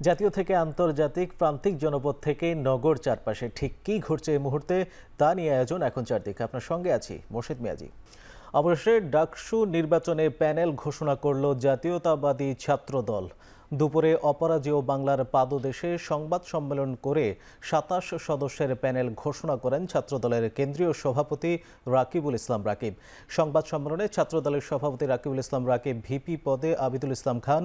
জাতীয় থেকে আন্তর্জাতিক প্রান্তিক জনপদ থেকে নগর চারপাশে ঠিক কী ঘটছে এই মুহূর্তে তা নিয়ে আয়োজন এখন চারদিকে। আপনার সঙ্গে আছি মোর্শেদ মিয়াজি। অবশেষে ডাকসু নির্বাচনে প্যানেল ঘোষণা করল জাতীয়তাবাদী ছাত্র দল। দুপুরে অপরাজেয় বাংলার পাদদেশে সংবাদ সম্মেলন করে ২৭ সদস্যের প্যানেল ঘোষণা করেন ছাত্রদলের কেন্দ্রীয় সভাপতি রাকিবুল ইসলাম রাকিব। সংবাদ সম্মেলনে ছাত্রদলের সভাপতি রাকিবুল ইসলাম রাকিব ভিপি পদে আবিদুল ইসলাম খান,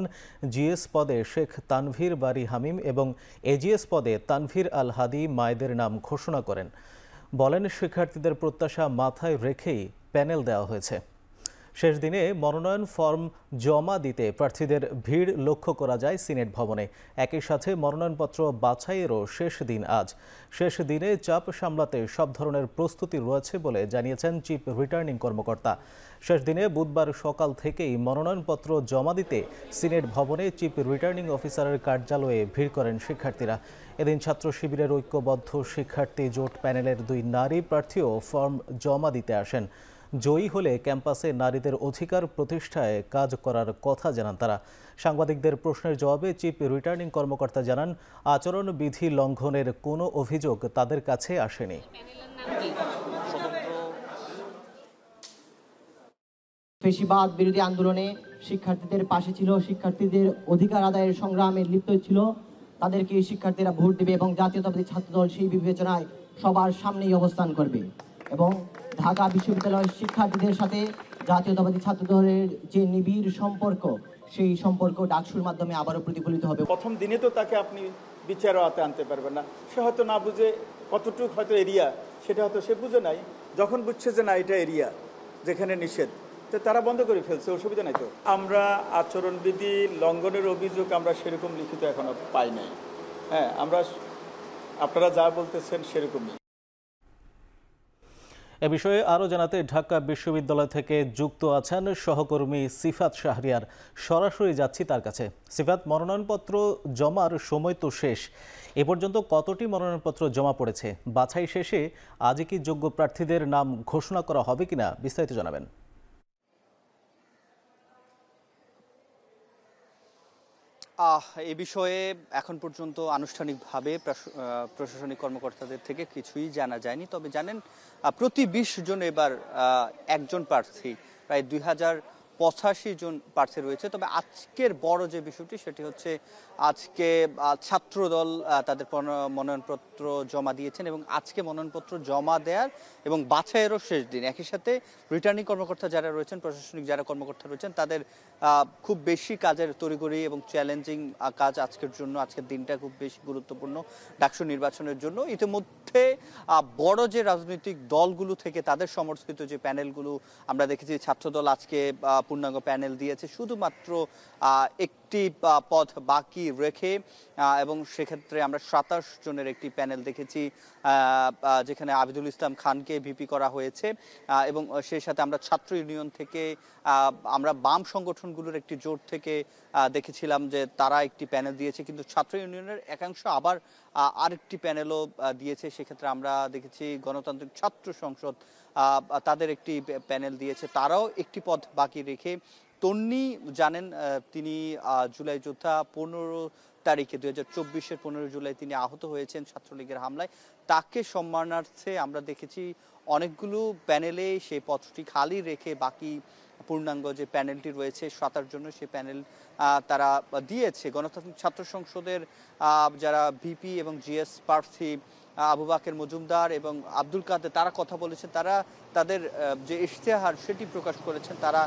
জিএস পদে শেখ তানভীর বারী হামিম এবং এজিএস পদে তানভীর আল হাদি মায়েদের নাম ঘোষণা করেন। বলেন, শিক্ষার্থীদের প্রত্যাশা মাথায় রেখেই প্যানেল দেওয়া হয়েছে। শেষ দিনে মনোনয়ন ফর্ম জমা দিতে প্রার্থীদের ভিড় লক্ষ্য করা যায় সিনেট ভবনে। একই সাথে মনোনয়নপত্র বাছাইয়েরও শেষ দিন আজ। শেষ দিনে চাপ সামলাতে সব ধরনের প্রস্তুতি রয়েছে বলে জানিয়েছেন চিফ রিটার্নিং কর্মকর্তা। শেষ দিনে বুধবার সকাল থেকেই মনোনয়নপত্র জমা দিতে সিনেট ভবনে চিফ রিটার্নিং অফিসারের কার্যালয়ে ভিড় করেন শিক্ষার্থীরা। এদিন ছাত্র শিবিরের ঐক্যবদ্ধ শিক্ষার্থী জোট প্যানেলের 2 নারী প্রার্থীও ফর্ম জমা দিতে আসেন। জয়ী হলে ক্যাম্পাসে নারীদের অধিকার প্রতিষ্ঠায় কাজ করার কথা জানান তারা। সাংবাদিকদের প্রশ্নের জবাবে চিফ রিটার্নিং কর্মকর্তা জানান, আচরণবিধি লঙ্ঘনের কোনো অভিযোগ তাদের কাছে আসেনি। ফ্যাসিবাদ বিরোধী আন্দোলনে শিক্ষার্থীদের পাশে ছিল, শিক্ষার্থীদের অধিকার আদায়ের সংগ্রামে লিপ্ত ছিল। তাদেরকে শিক্ষার্থীরা ভোট দেবে এবং জাতীয়তাবাদী ছাত্রদল সেই বিবেচনায় সবার সামনেই অবস্থান করবে এবং ঢাকা বিশ্ববিদ্যালয়ের শিক্ষার্থীদের সাথে জাতীয়তাবাদী ছাত্রদলের যে নিবিড় সম্পর্ক, সেই সম্পর্ক ডাকসুর মাধ্যমে আবারও প্রতিফলিত হবে। প্রথম দিনে তো তাকে আপনি বিচারও আনতে পারবেন না। সে হয়তো না বুঝে কতটুকু হয়তো এরিয়া, সেটা হয়তো সে বুঝে নাই। যখন বুঝছে যে না এটা এরিয়া যেখানে নিষেধ, তো তারা বন্ধ করে ফেলছে, অসুবিধা নাই তো। আমরা আচরণবিধি লঙ্ঘনের অভিযোগ আমরা সেরকম লিখিত এখনো পাই নাই। হ্যাঁ, আমরা আপনারা যা বলতেছেন সেরকমই। এ বিষয়ে আরও জানাতে ঢাকা বিশ্ববিদ্যালয় থেকে যুক্ত আছেন সহকর্মী সিফাত শাহরিয়ার। সরাসরি যাচ্ছি তার কাছে। সিফাত, মনোনয়নপত্র জমার সময় তো শেষ। এ পর্যন্ত কতটি মনোনয়নপত্র জমা পড়েছে? বাছাই শেষে আজ কি যোগ্য প্রার্থীদের নাম ঘোষণা করা হবে কিনা, বিস্তারিত জানাবেন। এ বিষয়ে এখন পর্যন্ত আনুষ্ঠানিকভাবে প্রশাসনিক কর্মকর্তাদের থেকে কিছুই জানা যায়নি। তবে জানেন, প্রতি 20 জন এবার একজন প্রার্থী, প্রায় 2085 জন প্রার্থী রয়েছে। তবে আজকের বড় যে বিষয়টি সেটি হচ্ছে আজকে ছাত্রদল তাদের মনোনয়নপত্র জমা দিয়েছেন এবং আজকে মনোনয়নপত্র জমা দেওয়ার এবং বাছাইয়েরও শেষ দিন। একই সাথে রিটার্নিং কর্মকর্তা যারা রয়েছেন, প্রশাসনিক যারা কর্মকর্তা রয়েছেন, তাদের খুব বেশি কাজের তড়িঘড়ি এবং চ্যালেঞ্জিং কাজ আজকের জন্য। আজকের দিনটা খুব বেশি গুরুত্বপূর্ণ ডাকসু নির্বাচনের জন্য। ইতিমধ্যে বড় যে রাজনৈতিক দলগুলো থেকে তাদের সমর্থিত যে প্যানেলগুলো আমরা দেখেছি, ছাত্রদল আজকে পূর্ণাঙ্গ প্যানেল দিয়েছে শুধুমাত্র একটি পদ বাকি রেখে, এবং সেক্ষেত্রে আমরা 27 জনের একটি প্যানেল দেখেছি যেখানে আবিদুল ইসলাম খানকে ভিপি করা হয়েছে এবং সেই সাথে আমরা ছাত্র ইউনিয়ন থেকে, আমরা বাম সংগঠনগুলোর একটি জোট থেকে দেখেছিলাম যে তারা একটি প্যানেল দিয়েছে, কিন্তু ছাত্র ইউনিয়নের একাংশ আবার আরেকটি প্যানেলও দিয়েছে। সেক্ষেত্রে আমরা দেখেছি গণতান্ত্রিক ছাত্র সংসদ তাদের একটি প্যানেল দিয়েছে, তারাও একটি পদ বাকি রেখে। তন্নি জানেন, তিনি জুলাই যোদ্ধা, 15 তারিখে 2024-এর 15 জুলাই তিনি আহত হয়েছেন ছাত্রলীগের হামলায়। তাকে সম্মানার্থে আমরা দেখেছি অনেকগুলো প্যানেলে সেই পদটি খালি রেখে বাকি পূর্ণাঙ্গ যে প্যানেলটি রয়েছে 27 জন্য, সেই প্যানেল তারা দিয়েছে। গণতান্ত্রিক ছাত্র সংসদের যারা ভিপি এবং জিএস প্রার্থী আবু বাকের মজুমদার এবং আব্দুল কাদের, তারা কথা বলেছেন, তারা তাদের যে ইশতেহার সেটি প্রকাশ করেছেন। তারা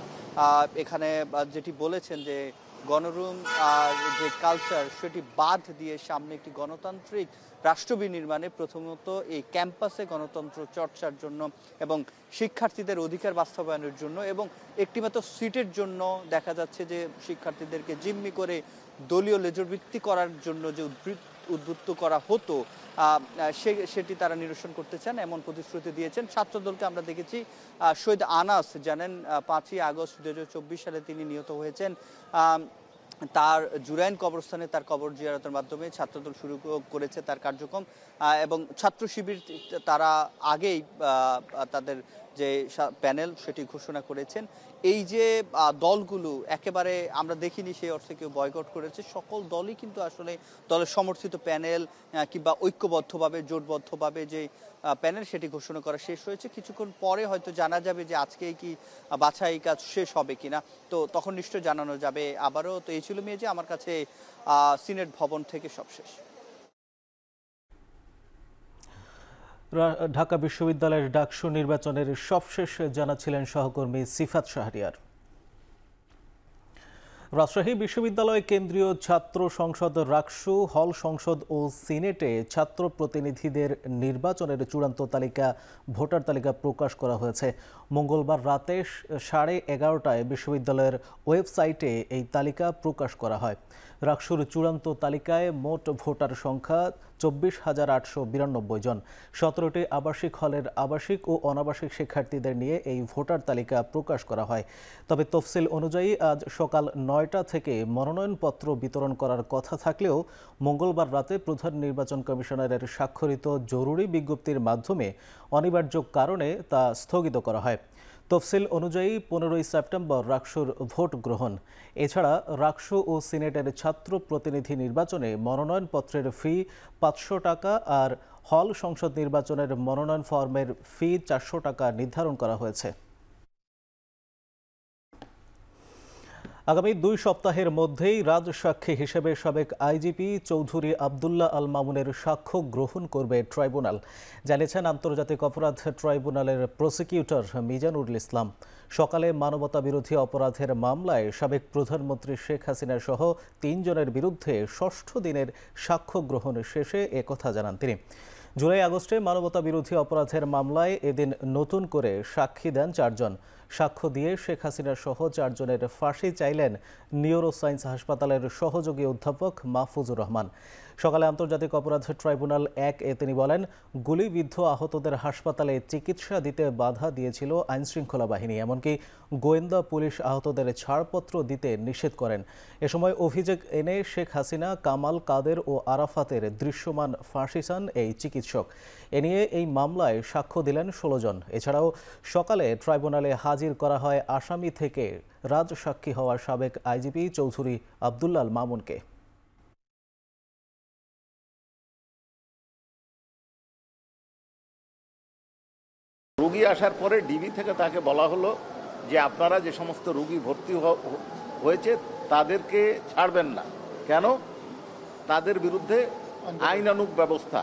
এখানে যেটি বলেছেন যে গণরুম যে কালচার সেটি বাদ দিয়ে সামনে একটি গণতান্ত্রিক রাষ্ট্র বিনির্মাণে প্রথমত এই ক্যাম্পাসে গণতন্ত্র চর্চার জন্য এবং শিক্ষার্থীদের অধিকার বাস্তবায়নের জন্য এবং একটিমাত্র সিটের জন্য দেখা যাচ্ছে যে শিক্ষার্থীদেরকে জিম্মি করে দলীয় লেজরবৃত্তি করার জন্য যে উদ্বুদ্ধ করা হতো সেটি তারা নিরসন করতে চান, এমন প্রতিশ্রুতি দিয়েছেন। ছাত্রদলকে আমরা দেখেছি, শহীদ আনাস জানেন 5ই আগস্ট 2024 সালে তিনি নিহত হয়েছেন। তার জুরাইন কবরস্থানে তার কবর জিয়ারতের মাধ্যমে ছাত্রদল শুরু করেছে তার কার্যক্রম এবং ছাত্র শিবির তারা আগেই তাদের যে প্যানেল সেটি ঘোষণা করেছেন। এই যে দলগুলো একেবারে আমরা দেখিনি সেই অর্থে কেউ বয়কট করেছে, সকল দলই কিন্তু আসলে দলের সমর্থিত প্যানেল কিংবা ঐক্যবদ্ধভাবে জোটবদ্ধভাবে যে প্যানেল সেটি ঘোষণা করা শেষ হয়েছে। কিছুক্ষণ পরে হয়তো জানা যাবে যে আজকেই কি বাছাই কাজ শেষ হবে কিনা, তো তখন নিশ্চয় জানানো যাবে আবারও। তো এই ছিল মেয়ে যে আমার কাছে সিনেট ভবন থেকে সবশেষ। ঢাকা বিশ্ববিদ্যালয়ের ডাকসু নির্বাচনের সবশেষ জানাচ্ছিলেন সহকর্মী সিফাত শাহরিয়ার। রাজশাহী বিশ্ববিদ্যালয় কেন্দ্রীয় ছাত্র সংসদ রাকসু হল সংসদ ও সিনেটে ছাত্র প্রতিনিধিদের নির্বাচনের চূড়ান্ত তালিকা ভোটার তালিকা প্রকাশ করা হয়েছে। মঙ্গলবার রাতে 11:30টায় বিশ্ববিদ্যালয়ের ওয়েবসাইটে এই তালিকা প্রকাশ করা হয়। রাকসুর চূড়ান্ত তালিকায় মোট ভোটার সংখ্যা 24,892 জন। 17টি আবাসিক হলের আবাসিক ও অনাবাসিক শিক্ষার্থীদের নিয়ে এই ভোটার তালিকা প্রকাশ করা হয়। তবে তফসিল অনুযায়ী আজ সকাল 9টা থেকে মনোনয়নপত্র বিতরণ করার কথা থাকলেও মঙ্গলবার রাতে প্রধান নির্বাচন কমিশনারের স্বাক্ষরিত জরুরি বিজ্ঞপ্তির মাধ্যমে অনিবার্য কারণে তা স্থগিত করা হয়। তফসিল অনুযায়ী 15ই সেপ্টেম্বর রাকসুর ভোট গ্রহণ। এছাড়া রাকসু ও সিনেটের ছাত্র প্রতিনিধি নির্বাচনে মনোনয়নপত্রের ফি 500 টাকা আর হল সংসদ নির্বাচনের মনোনয়ন ফর্মের ফি 400 টাকা নির্ধারণ করা হয়েছে। আগামী 2 সপ্তাহের মধ্যেই রাজসাক্ষী হিসেবে সাবেক আইজিপি চৌধুরী আবদুল্লাহ আল মামুনের সাক্ষ্য গ্রহণ করবে ট্রাইব্যুনাল, জানিয়েছেন আন্তর্জাতিক অপরাধ ট্রাইব্যুনালের প্রসিকিউটর মিজানুল ইসলাম। সকালে মানবতা বিরোধী অপরাধের মামলায় সাবেক প্রধানমন্ত্রী শেখ হাসিনা সহ 3 জনের বিরুদ্ধে 6ষ্ঠ দিনের সাক্ষ্য গ্রহণ শেষে একথা জানান তিনি। জুলাই আগস্টে মানবতা বিরোধী অপরাধের মামলায় এদিন নতুন করে সাক্ষী দেন 4 জন। সাক্ষ্য দিয়ে শেখ হাসিনা সহ 4 জনের ফাঁসি চাইলেন নিউরোসায়েন্স হাসপাতালের সহযোগী অধ্যাপক মাহফুজুর রহমান। সকালে আন্তর্জাতিক অপরাধ ট্রাইব্যুনাল 1-এ তিনি বলেন, গুলিবিদ্ধ আহতদের হাসপাতালে চিকিৎসা দিতে বাধা দিয়েছিল আইনশৃঙ্খলা বাহিনী, এমনকি গোয়েন্দা পুলিশ আহতদের ছাড়পত্র দিতে নিষেধ করেন। এ সময় অভিযোগ এনে শেখ হাসিনা, কামাল, কাদের ও আরাফাতের দৃশ্যমান ফাঁসি চান এই চিকিৎসক। এ নিয়ে এই মামলায় সাক্ষ্য দিলেন 16 জন। এছাড়াও সকালে ট্রাইব্যুনালে হাজির করা হয় আসামি থেকে রাজসাক্ষী হওয়া সাবেক আইজিপি চৌধুরী আবদুল্লাহ আল মামুনকে। রোগী আসার পরে ডিবি থেকে তাকে বলা হলো যে আপনারা যে সমস্ত রোগী ভর্তি হয়েছে তাদেরকে ছাড়বেন না। কেন? তাদের বিরুদ্ধে আইনানুগ ব্যবস্থা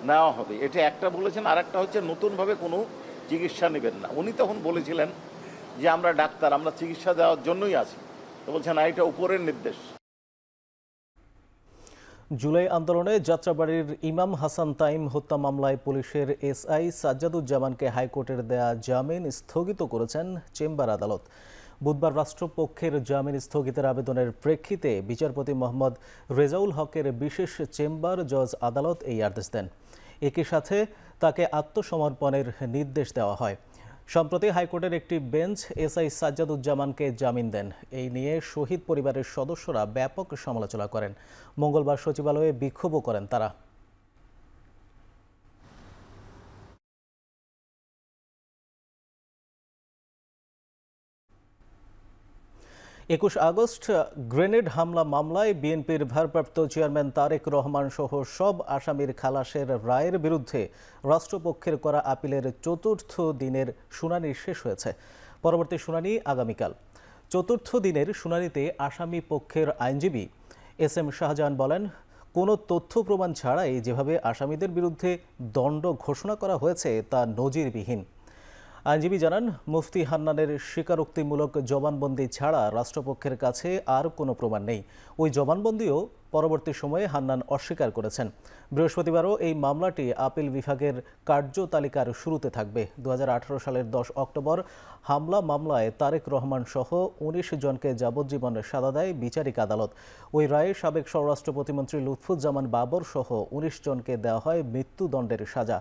নেওয়া হবে। এটা একটা বলেছেন, আর একটা হচ্ছে নতুনভাবে কোনো চিকিৎসা নেবেন না। উনি তখন বলেছিলেন যে আমরা ডাক্তার, আমরা চিকিৎসা দেওয়ার জন্যই আছি। তো বলছেন না, এটা উপরের নির্দেশ। জুলাই আন্দোলনে যাত্রাবাড়ির ইমাম হাসান তাইম হত্যা মামলায় পুলিশের এসআই সাজ্জাদুজ্জামানকে হাইকোর্টের দেয়া জামিন স্থগিত করেছেন চেম্বার আদালত। বুধবার রাষ্ট্রপক্ষের জামিন স্থগিতের আবেদনের প্রেক্ষিতে বিচারপতি মোহাম্মদ রেজাউল হকের বিশেষ চেম্বার জজ আদালত এই আদেশ দেন। একই সাথে তাকে আত্মসমর্পণের নির্দেশ দেওয়া হয়। সম্প্রতি হাইকোর্টের একটি বেঞ্চ এসআই সাজ্জাদুজ্জামানকে জামিন দেন। এই নিয়ে শহীদ পরিবারের সদস্যরা ব্যাপক সমালোচনা করেন। মঙ্গলবার সচিবালয়ে বিক্ষোভও করেন তারা। 21 আগস্ট গ্রেনেড হামলা মামলায় বিএনপির ভারপ্রাপ্ত চেয়ারম্যান তারেক রহমান সহ সব আসামির খালাসের রায়ের বিরুদ্ধে রাষ্ট্রপক্ষের করা আপিলের 4র্থ দিনের শুনানি শেষ হয়েছে। পরবর্তী শুনানি আগামীকাল। 4র্থ দিনের শুনানিতে আসামি পক্ষের আইনজীবী এস.এম. শাহজাহান বলেন, কোনো তথ্য প্রমাণ ছাড়াই যেভাবে আসামিদের বিরুদ্ধে দণ্ড ঘোষণা করা হয়েছে তা নজিরবিহীন। আইনজীবী জানান, মুফতি হান্নানের স্বীকারোক্তিমূলক জবানবন্দি ছাড়া রাষ্ট্রপক্ষের কাছে আর কোনো প্রমাণ নেই। ওই জবানবন্দিও পরবর্তী সময়ে হান্নান অস্বীকার করেছেন। বৃহস্পতিবারও এই মামলাটি আপিল বিভাগের কার্যতালিকার শুরুতে থাকবে। 2018 সালের 10 অক্টোবর হামলা মামলায় তারেক রহমান সহ 19 জনকে যাবজ্জীবন সাজা দেয় বিচারিক আদালত। ওই রায়ে সাবেক স্বরাষ্ট্র প্রতিমন্ত্রী লুৎফুজ্জামান বাবর সহ 19 জনকে দেওয়া হয় মৃত্যুদণ্ডের সাজা।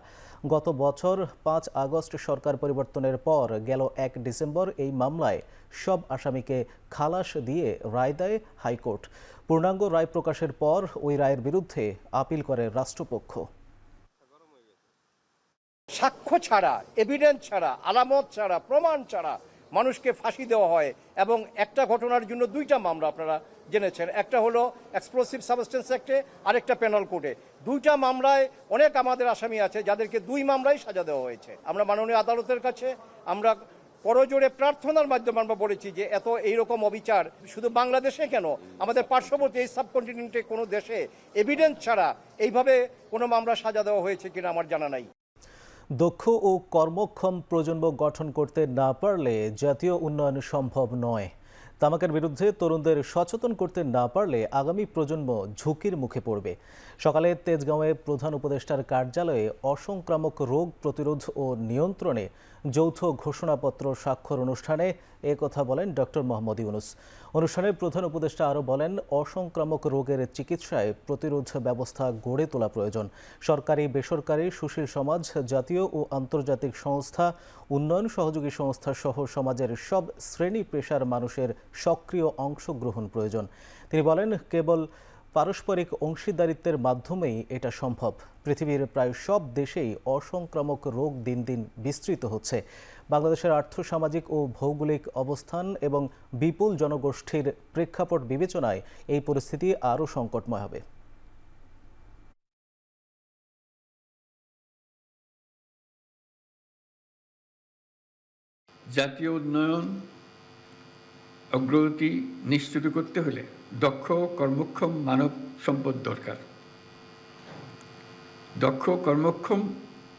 গত বছর 5 আগস্ট সরকার পরিবর্তনের পর গেল 1 ডিসেম্বর এই মামলায় সব আসামিকে খালাস দিয়ে রায় দেয় হাইকোর্ট। পূর্ণাঙ্গ রায় প্রকাশের পর ওই রায়ের বিরুদ্ধে আপিল করে রাষ্ট্রপক্ষ। সাক্ষ্য ছাড়া, এভিডেন্স ছাড়া, আলামত ছাড়া, প্রমাণ ছাড়া মানুষকে ফাঁসি দেওয়া হয়। এবং একটা ঘটনার জন্য 2টা মামলা আপনারা জেনেছেন, একটা হলো এক্সপ্লোসিভ সাবস্টেন্স অ্যাক্টে, আরেকটা পেনাল কোডে। 2টা মামলায় অনেক আমাদের আসামি আছে যাদেরকে 2 মামলায় সাজা দেওয়া হয়েছে। আমরা মাননীয় আদালতের কাছে আমরা করজোড়ে প্রার্থনার মাধ্যমে আমরা বলেছি যে এত এইরকম অবিচার শুধু বাংলাদেশে কেন, আমাদের পার্শ্ববর্তী এই সাবকন্টিনেন্টে কোনো দেশে এভিডেন্স ছাড়া এইভাবে কোনো মামলা সাজা দেওয়া হয়েছে কিনা আমার জানা নাই। দক্ষ ও কর্মক্ষম প্রজন্ম গঠন করতে না পারলে জাতীয় উন্নয়ন সম্ভব নয়। তামাকের বিরুদ্ধে তরুণদের সচেতন করতে না পারলে আগামী প্রজন্ম ঝুঁকির মুখে পড়বে। সকালে তেজগাঁওয়ে প্রধান উপদেষ্টার কার্যালয়ে অসংক্রামক রোগ প্রতিরোধ ও নিয়ন্ত্রণে যৌথ ঘোষণাপত্র স্বাক্ষর অনুষ্ঠানে কথা বলেন ডক্টর মোহাম্মদ ইউনূস। অনুষ্ঠানে প্রধান উপদেষ্টা আরও বলেন, অসংক্রামক রোগের চিকিৎসায় প্রতিরোধ ব্যবস্থা গড়ে তোলা প্রয়োজন। সরকারি, বেসরকারি, সুশীল সমাজ, জাতীয় ও আন্তর্জাতিক সংস্থা, উন্নয়ন সহযোগী সংস্থা সহ সমাজের সব শ্রেণী পেশার মানুষের সক্রিয় অংশগ্রহণ প্রয়োজন। তিনি বলেন, কেবল পারস্পরিক অংশীদারিত্বের মাধ্যমেই এটা সম্ভব। পৃথিবীর প্রায় সব দেশেই অসংক্রামক রোগ দিন দিন বিস্তৃত হচ্ছে। বাংলাদেশের আর্থসামাজিক ও ভৌগোলিক অবস্থান এবং বিপুল জনগোষ্ঠীর প্রেক্ষাপট বিবেচনায় এই পরিস্থিতি আরও সংকটময় হবে। জাতীয় উন্নয়ন অগ্রগতি নিশ্চিত করতে হলে দক্ষ কর্মক্ষম মানব সম্পদ দরকার। দক্ষ কর্মক্ষম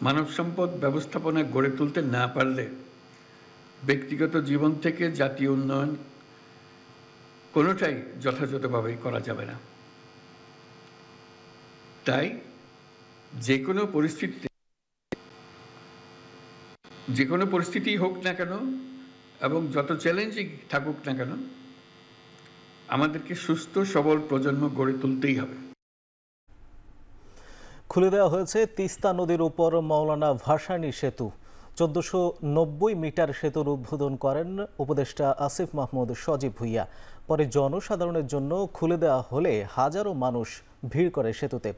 মানব সম্পদ ব্যবস্থাপনা গড়ে তুলতে না পারলে ব্যক্তিগত জীবন থেকে জাতীয় উন্নয়ন কোনোটাই যথাযথভাবে করা যাবে না। তাই যে কোনো পরিস্থিতি হোক না কেন এবং যত চ্যালেঞ্জিং থাকুক না কেন, আমাদেরকে সুস্থ সবল প্রজন্ম গড়ে তুলতেই হবে। খুলে দেওয়া হয়েছে তিস্তা নদীর উপর মাওলানা ভাসানী সেতু। 1490 মিটার সেতুর উদ্বোধন করেন উপদেষ্টা আসিফ মাহমুদ সজীব ভুইয়া। পরে জনসাধারণের জন্য খুলে দেওয়া হলে হাজারো মানুষ ভিড় করে সেতুতে।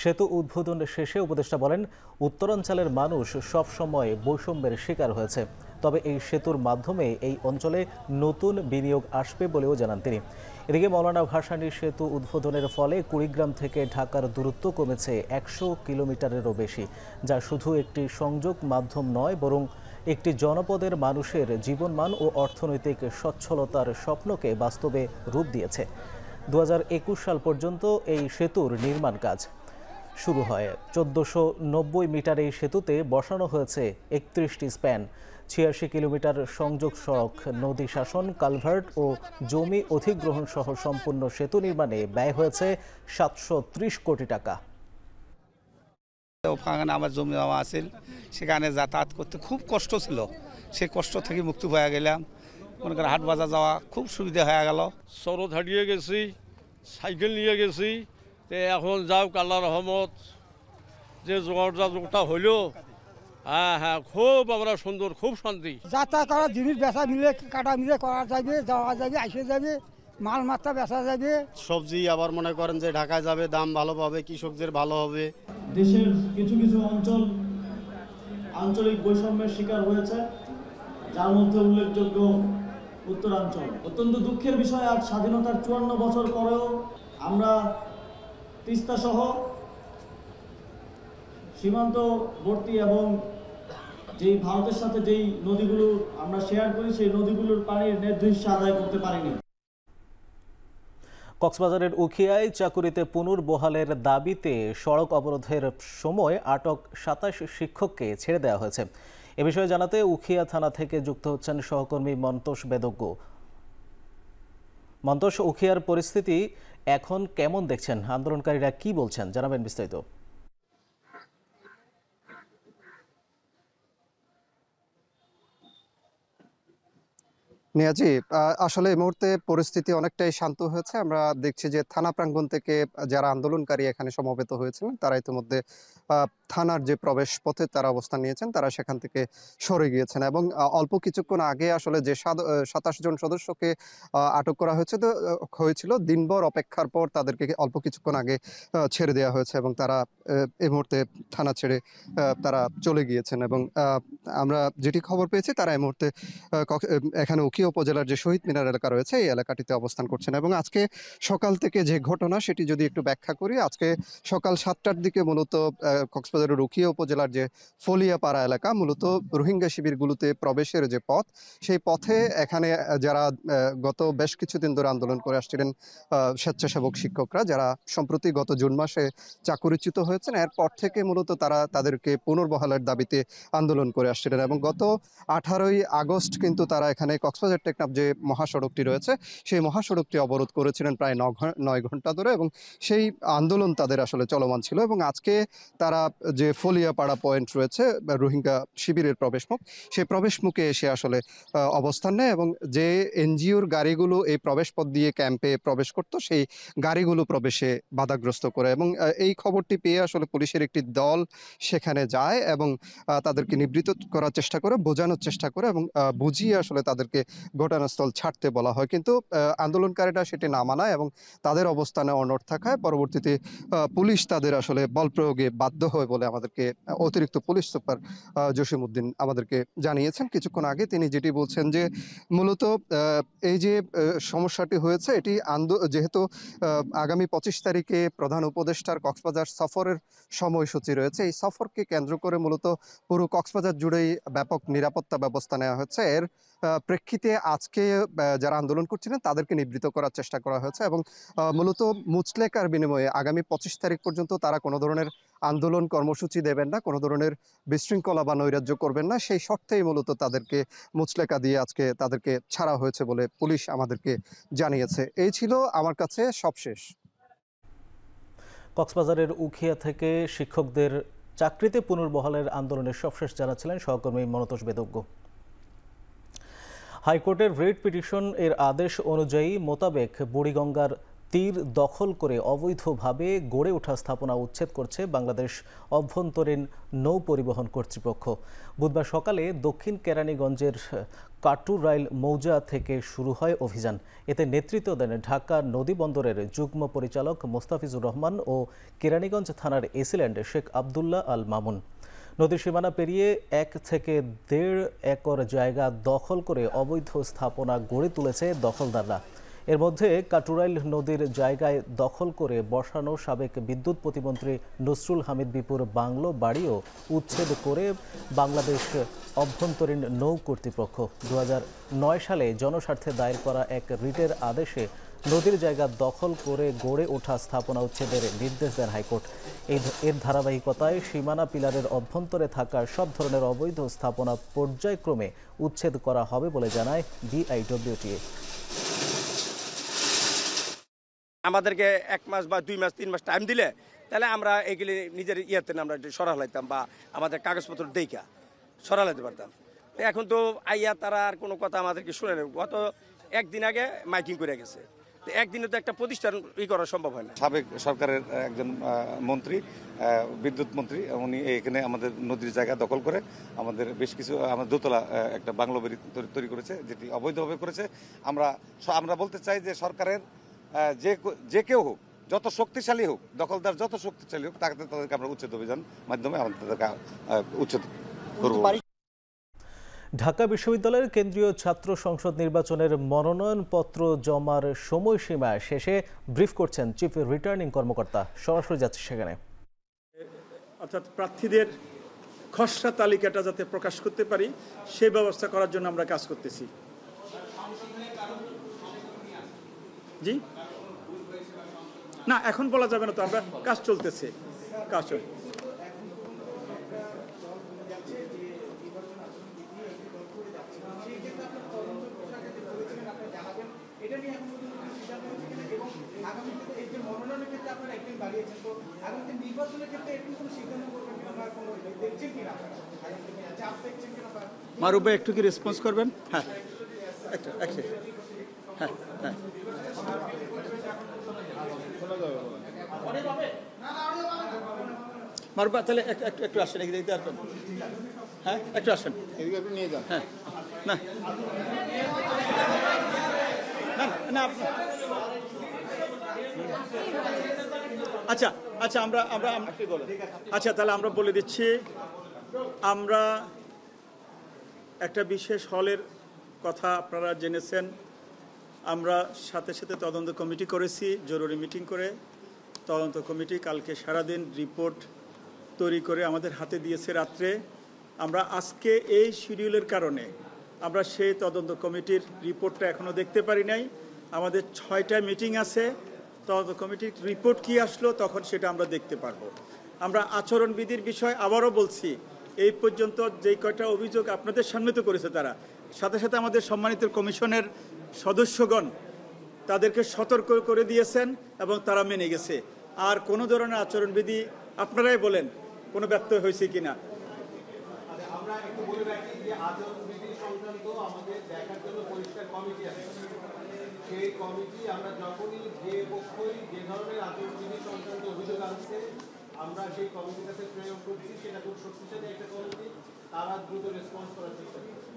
সেতু উদ্বোধন শেষে উপদেষ্টা বলেন, উত্তরাঞ্চলের মানুষ সবসময় বৈষম্যের শিকার হয়েছে, তবে এই সেতুর মাধ্যমে এই অঞ্চলে নতুন বিনিয়োগ আসবে বলেও জানান তিনি। এদিকে মাওলানা ভাসানী সেতু উদ্বোধনের ফলে কুড়িগ্রাম থেকে ঢাকার দূরত্ব কমেছে 100 কিলোমিটারেরও বেশি, যা শুধু একটি সংযোগ মাধ্যম নয়, বরং একটি জনপদের মানুষের জীবনমান ও অর্থনৈতিক সচ্ছলতার স্বপ্নকে বাস্তবে রূপ দিয়েছে। 2021 সাল পর্যন্ত এই সেতুর নির্মাণ কাজ শুরু হয়। 1490 মিটার এই সেতুতে বসানো হয়েছে 31টি স্প্যান, 86 কিলোমিটার সংযোগ সড়ক, নদী শাসন, কালভার্ট ও জমি অধিগ্রহণ সহ সম্পূর্ণ সেতু নির্মাণে ব্যয় হয়েছে 730 কোটি টাকা। ওখানে আমার জমি জমা আছে, সেখানে যাতায়াত করতে খুব কষ্ট ছিল। সেই কষ্ট থেকে মুক্তি হয়ে গেলাম। মনে করেন হাট বাজার যাওয়া খুব সুবিধা হয়ে গেল। সরদ হারিয়ে গেছি, সাইকেল নিয়ে গেছি। এখন যাও আল্লাহর রহমত, যে যোগাযোগটা হইল, হ্যাঁ খুব আমরা সুন্দর, খুব শান্তি। যাতায়াত করার জিনিস বেচা মিলে কাটা মিলে করা যাবে, যাওয়া যাবে, আসে যাবে, মাল মাত্রা বেচা যাবে। সবজি আবার মনে করেন যে ঢাকায় যাবে, দাম ভালো পাবে, কৃষকদের ভালো হবে। দেশের কিছু কিছু অঞ্চল আঞ্চলিক বৈষম্যের শিকার হয়েছে, যার মধ্যে উল্লেখযোগ্য উত্তরাঞ্চল। অত্যন্ত দুঃখের বিষয়, আজ স্বাধীনতার 54 বছর পরেও আমরা তিস্তা সহ সীমান্তবর্তী এবং যেই ভারতের সাথে যেই নদীগুলো আমরা শেয়ার করি, সেই নদীগুলোর পানির ন্যায্য হিস্যা আদায় করতে পারিনি। কক্সবাজারের উখিয়ায় চাকুরিতে পুনর্বহালের দাবিতে সড়ক অবরোধের সময় আটক 27 শিক্ষককে ছেড়ে দেওয়া হয়েছে। এ বিষয়ে জানাতে উখিয়া থানা থেকে যুক্ত হচ্ছেন সহকর্মী মন্তোষ বেদজ্ঞ। মন্তোষ, উখিয়ার পরিস্থিতি এখন কেমন দেখছেন? আন্দোলনকারীরা কি বলছেন, জানাবেন বিস্তারিত। নিয়াজি, আসলে এই মুহূর্তে পরিস্থিতি অনেকটাই শান্ত হয়েছে। আমরা দেখছি যে থানা প্রাঙ্গণ থেকে যারা আন্দোলনকারী এখানে সমবেত হয়েছিলেন তারা ইতিমধ্যে থানার যে প্রবেশ পথে তারা অবস্থান নিয়েছেন, তারা সেখান থেকে সরে গিয়েছেন এবং অল্প কিছুক্ষণ আগে আসলে যে ২৭ জন সদস্যকে আটক করা হয়েছিল দিনভর অপেক্ষার পর তাদেরকে অল্প কিছুক্ষণ আগে ছেড়ে দেওয়া হয়েছে এবং তারা এই মুহূর্তে থানা ছেড়ে তারা চলে গিয়েছেন এবং আমরা যেটি খবর পেয়েছি তারা এই মুহূর্তে এখানে উখিয়া উপজেলার যে শহীদ মিনার এলাকা রয়েছে এই এলাকাটিতে অবস্থান করছেন এবং আজকে সকাল থেকে যে ঘটনা সেটি যদি একটু ব্যাখ্যা করি, আজকে সকাল ৭টার দিকে মূলত কক্সবাজারের উখিয়া উপজেলার যে ফলিয়াপাড়া এলাকা, মূলত রোহিঙ্গা শিবিরগুলোতে প্রবেশের যে পথ, সেই পথে এখানে যারা গত বেশ কিছুদিন ধরে আন্দোলন করে আসছিলেন স্বেচ্ছাসেবক শিক্ষকরা, যারা সম্প্রতি গত জুন মাসে চাকুরিচ্যুত হয়েছেন, এরপর থেকে মূলত তারা তাদেরকে পুনর্বহালের দাবিতে আন্দোলন করে আসছিলেন এবং গত 18ই আগস্ট কিন্তু তারা এখানে কক্সবাজার টেকনাফ যে মহাসড়কটি রয়েছে সেই মহাসড়কটি অবরোধ করেছিলেন প্রায় 9 ঘন্টা ধরে এবং সেই আন্দোলন তাদের আসলে চলমান ছিল এবং আজকে তারা যে ফলিয়াপাড়া পয়েন্ট রয়েছে রোহিঙ্গা শিবিরের প্রবেশমুখ, সেই প্রবেশমুখে এসে আসলে অবস্থান নেয় এবং যে এনজিওর গাড়িগুলো এই প্রবেশপথ দিয়ে ক্যাম্পে প্রবেশ করত সেই গাড়িগুলো প্রবেশে বাধাগ্রস্ত করে এবং এই খবরটি পেয়ে আসলে পুলিশের একটি দল সেখানে যায় এবং তাদেরকে নিবৃত্ত করার চেষ্টা করে, বোঝানোর চেষ্টা করে এবং বুঝিয়ে আসলে তাদেরকে ঘটনাস্থল ছাড়তে বলা হয়, কিন্তু আন্দোলনকারীরা সেটি না মানায় এবং তাদের অবস্থানে অনড় থাকায় পরবর্তীতে পুলিশ তাদের আসলে বল প্রয়োগে বাধ্য হয় বলে আমাদেরকে অতিরিক্ত পুলিশ সুপার জসিমউদ্দিন আমাদেরকে জানিয়েছেন কিছুক্ষণ আগে। তিনি যেটি বলছেন যে মূলত এই যে সমস্যাটি হয়েছে এটি যেহেতু আগামী 25 তারিখে প্রধান উপদেষ্টার কক্সবাজার সফরের সময়সূচি রয়েছে, এই সফরকে কেন্দ্র করে মূলত পুরো কক্সবাজার জুড়েই ব্যাপক নিরাপত্তা ব্যবস্থা নেওয়া হচ্ছে। এর প্রেক্ষিতে আজকে যারা আন্দোলন করছিলেন তাদেরকে নিবৃত্ত করার চেষ্টা করা হয়েছে এবং মূলত মুচলেকার বিনিময়ে আগামী 25 তারিখ পর্যন্ত তারা কোনো ধরনের আন্দোলন কর্মসূচি দেবেন না, কোনো ধরনের বিশৃঙ্খলা বা নৈরাজ্য করবেন না, সেই শর্তেই মূলত তাদেরকে মুচলেকা দিয়ে আজকে তাদেরকে ছাড়া হয়েছে বলে পুলিশ আমাদেরকে জানিয়েছে। এই ছিল আমার কাছে সবশেষ। কক্সবাজারের উখিয়া থেকে শিক্ষকদের চাকরিতে পুনর্বহালের আন্দোলনের সবশেষ জানাচ্ছিলেন সহকর্মী মনতোষ বেদজ্ঞ। হাইকোর্টের রিট পিটিশন এর আদেশ অনুযায়ী মোতাবেক বুড়িগঙ্গার তীর দখল করে অবৈধভাবে গড়ে ওঠা স্থাপনা উচ্ছেদ করছে বাংলাদেশ অভ্যন্তরীণ নৌ পরিবহন কর্তৃপক্ষ। বুধবার সকালে দক্ষিণ কেরানীগঞ্জের কাটুরাইল মৌজা থেকে শুরু হয় অভিযান। এতে নেতৃত্ব দেন ঢাকা নদী বন্দরের যুগ্ম পরিচালক মোস্তাফিজুর রহমান ও কেরানীগঞ্জ থানার এসিল্যান্ড শেখ আবদুল্লাহ আল মামুন। নদীর সীমানা পেরিয়ে 1 থেকে 1.5 একর জায়গা দখল করে অবৈধ স্থাপনা গড়ে তুলেছে দখলদাররা। এর মধ্যে কাটুরাইল নদীর জায়গায় দখল করে বসানো সাবেক বিদ্যুৎ প্রতিমন্ত্রী নসরুল হামিদ বিপুর বাংলো বাড়িও উচ্ছেদ করে বাংলাদেশ অভ্যন্তরীণ নৌ কর্তৃপক্ষ। 2009 সালে জনস্বার্থে দায়ের করা এক রিটের আদেশে নদীর জায়গা দখল করে গড়ে ওঠা স্থাপনা উচ্ছেদের নির্দেশ দেন হাইকোর্ট। এর ধারাবাহিকতায় সীমানা পিলারের অভ্যন্তরে থাকা সব ধরনের অবৈধ স্থাপনা পর্যায়ক্রমে উচ্ছেদ করা হবে বলে জানায় বিআইডব্লিউটিএ। আমাদেরকে 1 মাস বা 2 মাস 3 মাস টাইম দিলে তাহলে আমরা এগুলি নিজের ইয়েতে আমরা সরালাইতাম বা আমাদের কাগজপত্র দেখা সরালাইতে পারতাম। এখন তো আইয়া তারা আর কোনো কথা আমাদেরকে শুনে নেই। গত 1 দিন আগে মাইকিং করে গেছে, একদিনে তো একটা প্রতিষ্ঠান করা সম্ভব হয় না। সাবেক সরকারের একজন মন্ত্রী, বিদ্যুৎ মন্ত্রী, উনি এখানে আমাদের নদীর জায়গা দখল করে আমাদের বেশ কিছু আমাদের দোতলা একটা বাংলো বাড়ি তৈরি করেছে, যেটি অবৈধভাবে করেছে। আমরা বলতে চাই যে সরকারের যে কেউ হোক, যত শক্তিশালী হোক, দখলদার যত শক্তিশালী হোক, তাদেরকে আমরা উচ্ছেদ অভিযান মাধ্যমে আমরা তাদেরকে উচ্ছেদ করব। ঢাকা বিশ্ববিদ্যালয়ের কেন্দ্রীয় ছাত্র সংসদ নির্বাচনের মনোনয়নপত্র জমার সময়সীমা শেষে ব্রিফ করছেন চিফ রিটার্নিং কর্মকর্তা। সরাসরি যাচ্ছে সেখানে। অর্থাৎ প্রার্থীদের খসড়া তালিকাটা যাতে প্রকাশ করতে পারি সেই ব্যবস্থা করার জন্য আমরা কাজ করতেছি। জি না, এখন বলা যাবে না, তো আমরা কাজ চলতেছে, কাজ চলছে। মারুফ ভাই একটু কি রেসপন্স করবেন? হ্যাঁ, হ্যাঁ হ্যাঁ মারবা তাহলে একটু আসেন এদিকে দেখতে পারবেন হ্যাঁ একটু আসেন এদিকে একটু নিয়ে যান হ্যাঁ না না আচ্ছা আচ্ছা আমরা আমরা আচ্ছা তাহলে আমরা বলে দিচ্ছি আমরা একটা বিশেষ হলের কথা আপনারা জেনেছেন আমরা সাথে সাথে তদন্ত কমিটি করেছি জরুরি মিটিং করে তদন্ত কমিটি কালকে সারাদিন রিপোর্ট তৈরি করে আমাদের হাতে দিয়েছে রাত্রে আমরা আজকে এই শিডিউলের কারণে আমরা সেই তদন্ত কমিটির রিপোর্টটা এখনও দেখতে পারি নাই আমাদের 6টা মিটিং আছে তদন্ত কমিটির রিপোর্ট কি আসলো তখন সেটা আমরা দেখতে পারবো আমরা আচরণবিধির বিষয় আবারও বলছি এই পর্যন্ত যেই কয়টা অভিযোগ আপনাদের সামনে তো করেছে তারা সাথে সাথে আমাদের সম্মানিত কমিশনের সদস্যগণ তাদেরকে সতর্ক করে দিয়েছেন এবং তারা মেনে গেছে আর কোনো ধরনের আচরণবিধি আপনারাই বলেন কোনো ব্যত্যয় হয়েছে কিনা আমরা একটু বলে রাখি যে আচরণবিধি সংক্রান্ত আমাদের দেখার জন্য পরিষ্কার কমিটি আছে সেই কমিটি আমরা যখনই যে পক্ষই যে ধরনের আচরণবিধি সংক্রান্ত অভিযোগ আসছে আমরা সেই কমিটির কাছে প্রয়োগ করছি সেটা খুব শক্তিশালী একটা কমিটি তারা দ্রুত রেসপন্স করার চেষ্টা করছে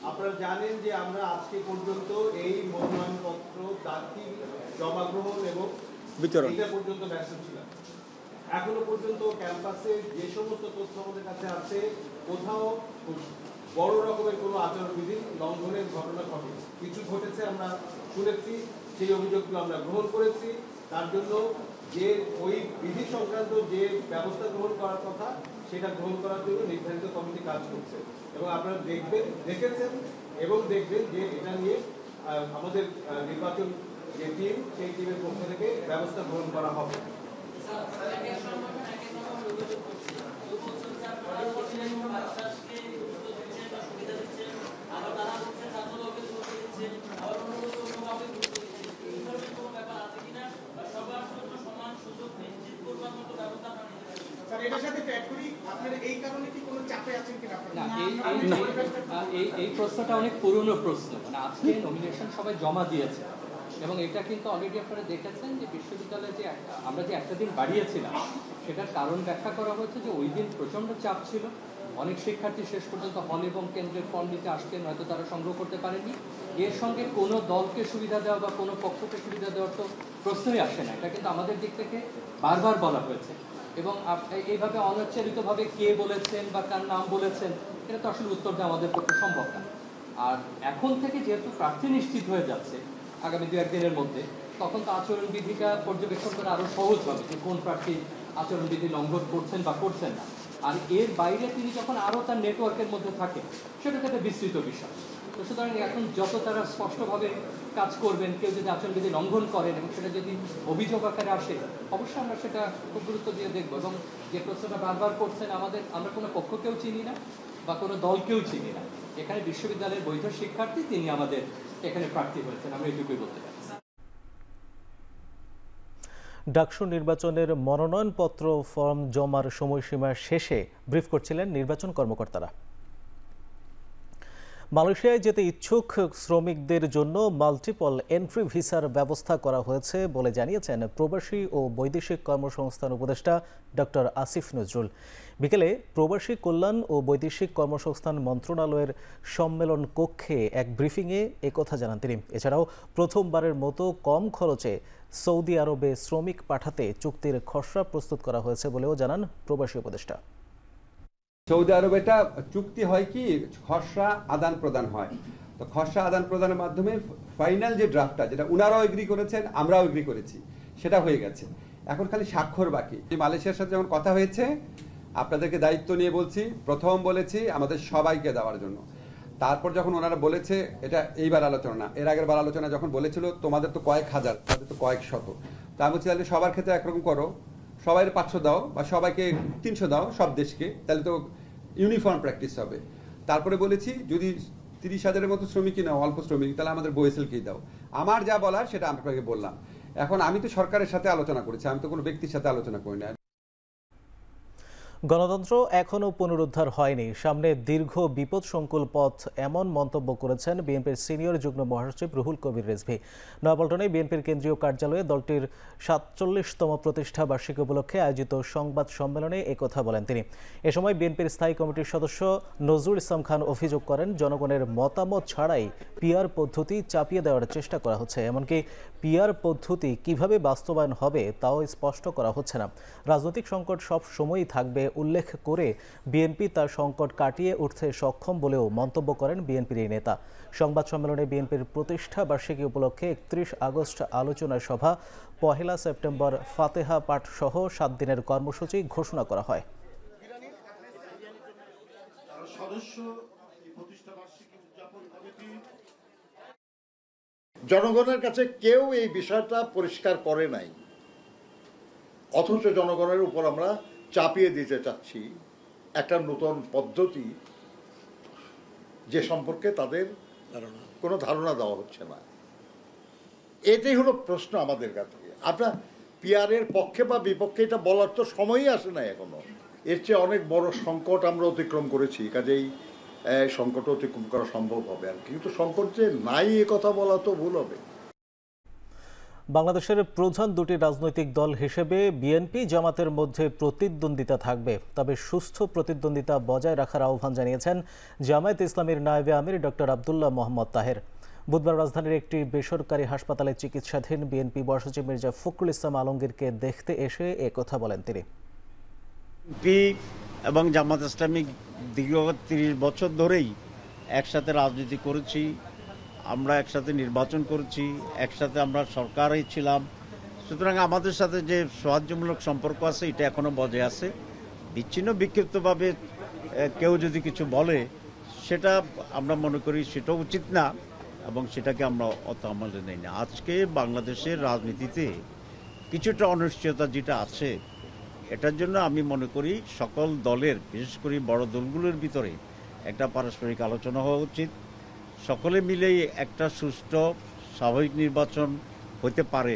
আপনারা জানেন যে আমরা আজকে পর্যন্ত এই মনোনয়নপত্র দাখিল জমা গ্রহণ এবং বিতরণ এটা পর্যন্ত ব্যস্ত ছিলাম এখনো পর্যন্ত ক্যাম্পাসে যে সমস্ত তথ্য আমাদের কাছে আছে কোথাও বড় রকমের কোনো আচরণবিধি লঙ্ঘনের ঘটনা ঘটেছে কিছু ঘটেছে আমরা শুনেছি সেই অভিযোগগুলো আমরা গ্রহণ করেছি তার জন্য যে ওই বিধি সংক্রান্ত যে ব্যবস্থা গ্রহণ করার কথা সেটা গ্রহণ করার জন্য নির্ধারিত কমিটি কাজ করছে এবং আপনারা দেখেছেন এবং দেখবেন যে এটা নিয়ে আমাদের নির্বাচন যে টিম সেই টিমের পক্ষ থেকে ব্যবস্থা গ্রহণ করা হবে এই প্রশ্নটা অনেক পুরনো প্রশ্ন মানে আজকে নমিনেশন সবাই জমা দিয়েছে এবং এটা কিন্তু অলরেডি আপনারা দেখেছেন যে বিশ্ববিদ্যালয়ে যে আমরা যে একটা দিন বাড়িয়েছিলাম সেটার কারণ ব্যাখ্যা করা হয়েছে যে ওই দিন প্রচণ্ড চাপ ছিল অনেক শিক্ষার্থী শেষ পর্যন্ত হল এবং কেন্দ্রের ফল নিতে আসতেন হয়তো তারা সংগ্রহ করতে পারেনি এর সঙ্গে কোনো দলকে সুবিধা দেওয়া বা কোনো পক্ষকে সুবিধা দেওয়ার তো প্রশ্নই আসে না এটা কিন্তু আমাদের দিক থেকে বারবার বলা হয়েছে এবং এইভাবে অনাচারিতভাবে কে বলেছেন বা কার নাম বলেছেন এটা তো আসলে উত্তর দেওয়া আমাদের পক্ষে সম্ভব না আর এখন থেকে যেহেতু প্রার্থী নিশ্চিত হয়ে যাচ্ছে আগামী 2-1 দিনের মধ্যে তখন তো আচরণবিধিটা পর্যবেক্ষণ করা আরও সহজ হবে যে কোন প্রার্থী আচরণবিধি লঙ্ঘন করছেন বা করছেন না আর এর বাইরে তিনি যখন আরও তার নেটওয়ার্কের মধ্যে থাকেন সেটা একটা বিস্তৃত বিষয় তো সুতরাং এখন যত তারা স্পষ্টভাবে কাজ করবেন কেউ যদি আচরণবিধি লঙ্ঘন করেন এবং সেটা যদি অভিযোগ আকারে আসে অবশ্যই আমরা সেটা খুব গুরুত্ব দিয়ে দেখব এবং যে প্রশ্নটা বারবার করছেন আমরা কোনো পক্ষকেও চিনি না বা কোনো দলকেও চিনি না এখানে বিশ্ববিদ্যালয়ের বৈধ শিক্ষার্থী তিনি আমাদের এখানে প্রার্থী হয়েছেন আমরা এটুকুই বলতে পারি ডাকসু নির্বাচনের মনোনয়নপত্র ফর্ম জমার সময়সীমা শেষে ব্রিফ করছিলেন নির্বাচন কর্মকর্তারা মালয়েশিয়ায় যেতে ইচ্ছুক শ্রমিকদের জন্য মাল্টিপল এন্ট্রি ভিসার ব্যবস্থা করা হয়েছে বলে জানিয়েছেন প্রবাসী ও বৈদেশিক কর্মসংস্থান উপদেষ্টা ডক্টর আসিফ নজরুল বিকেলে প্রবাসী কল্যাণ ও বৈদেশিক কর্মসংস্থান মন্ত্রণালয়ের সম্মেলন কক্ষে এক ব্রিফিংয়ে একথা জানান তিনি এছাড়াও প্রথমবারের মতো কম খরচে সৌদি আরবে শ্রমিক পাঠাতে চুক্তির খসড়া প্রস্তুত করা হয়েছে বলেও জানান প্রবাসী উপদেষ্টা সৌদি আরবে এটা চুক্তি হয় কি খসড়া আদান প্রদান হয় তো খসড়া আদান প্রদানের মাধ্যমে ফাইনাল যে ড্রাফটটা যেটা উনারাও এগ্রি করেছেন আমরাও এগ্রি করেছি সেটা হয়ে গেছে এখন খালি স্বাক্ষর বাকি মালয়েশিয়ার সাথে যখন কথা হয়েছে আপনাদেরকে দায়িত্ব নিয়ে বলছি প্রথম বলেছি আমাদের সবাইকে দেওয়ার জন্য তারপর যখন ওনারা বলেছে এটা এইবার আলোচনা না এর আগের বার আলোচনা যখন বলেছিল তোমাদের তো কয়েক হাজার তাদের তো কয়েক শত তা আমি বলছি তাহলে সবার ক্ষেত্রে একরকম করো সবাই 500 দাও বা সবাইকে 300 দাও সব দেশকে তাহলে তো ইউনিফর্ম প্র্যাকটিস হবে তারপরে বলেছি যদি 30,000-এর মতো শ্রমিকই নাও অল্প শ্রমিক তাহলে আমাদের বোয়েসেলকেই দাও আমার যা বলার সেটা আপনাকে বললাম এখন আমি তো সরকারের সাথে আলোচনা করেছি আমি তো কোনো ব্যক্তির সাথে আলোচনা করি না গণতন্ত্র এখনও পুনরুদ্ধার হয়নি, সামনে দীর্ঘ বিপদসংকুল পথ, এমন মন্তব্য করেছেন বিএনপির সিনিয়র যুগ্ম মহাসচিব রুহুল কবির রিজভী। নয়াপল্টনে বিএনপির কেন্দ্রীয় কার্যালয়ে দলটির ৪৭তম প্রতিষ্ঠা বার্ষিকী উপলক্ষে আয়োজিত সংবাদ সম্মেলনে একথা বলেন তিনি। এ সময় বিএনপির স্থায়ী কমিটির সদস্য নজরুল ইসলাম খান অভিযোগ করেন, জনগণের মতামত ছাড়াই পিআর পদ্ধতি চাপিয়ে দেওয়ার চেষ্টা করা হচ্ছে। এমনকি পিআর পদ্ধতি কিভাবে বাস্তবায়ন হবে তাও স্পষ্ট করা হচ্ছে না। রাজনৈতিক সংকট সব সময়ই থাকবে উল্লেখ করে বিএনপি তার সংকট কাটিয়ে উঠতে সক্ষম বলেও মন্তব্য করেন বিএনপির এই নেতা। সংবাদ সম্মেলনে বিএনপির প্রতিষ্ঠা বার্ষিকী উপলক্ষে ৩১ আগস্ট আলোচনা সভা, ১ সেপ্টেম্বর ফাতেহা পাঠ সহ ৭ দিনের কর্মসূচি ঘোষণা করা হয়। জনগণের কাছে কেউ এই বিষয়টা পরিষ্কার করে নাই, অথচ জনগণের উপর আমরা চাপিয়ে দিতে চাচ্ছি একটা নতুন পদ্ধতি যে সম্পর্কে তাদের কোনো ধারণা দেওয়া হচ্ছে না। এটাই হলো প্রশ্ন আমাদের কাছে। আপনার পিআরের পক্ষে বা বিপক্ষে এটা বলার তো সময়ই আসে না এখনো। এর চেয়ে অনেক বড় সংকট আমরা অতিক্রম করেছি, কাজেই সংকট অতিক্রম করা সম্ভব হবে আর কিন্তু সংকট যে নাই এ কথা বলা তো ভুল হবে। বাংলাদেশের প্রধান দুটি রাজনৈতিক দল হিসেবে বিএনপি জামাতের মধ্যে প্রতিদ্বন্দ্বিতা থাকবে, তবে সুস্থ প্রতিদ্বন্দ্বিতা বজায় রাখার আহ্বান জানিয়েছেন জামায়াতে ইসলামীর নায়েবে আমির ডক্টর আব্দুল্লাহ মোহাম্মদ তাহের। বুধবার রাজধানীর একটি বেসরকারি হাসপাতালে চিকিৎসাধীন বিএনপি মহাসচিব মির্জা ফখরুল ইসলাম আলমগীরকে দেখতে এসে একথা বলেন তিনি। বিএনপি এবং জামাত ইসলামী দীর্ঘ ৩০ বছর ধরেই একসাথে রাজনীতি করেছি, আমরা একসাথে নির্বাচন করেছি, একসাথে আমরা সরকারই ছিলাম। সুতরাং আমাদের সাথে যে সৌহার্দ্যমূলক সম্পর্ক আছে এটা এখনো বজায় আছে। বিচ্ছিন্ন বিক্ষিপ্তভাবে কেউ যদি কিছু বলে সেটা আমরা মনে করি সেটা উচিত না এবং সেটাকে আমরা অত আমলে নেই না। আজকে বাংলাদেশের রাজনীতিতে কিছুটা অনিশ্চয়তা যেটা আছে, এটার জন্য আমি মনে করি সকল দলের, বিশেষ করে বড় দলগুলোর ভিতরে একটা পারস্পরিক আলোচনা হওয়া উচিত। সকলে মিলেই একটা সুষ্ঠু স্বাভাবিক নির্বাচন হতে পারে।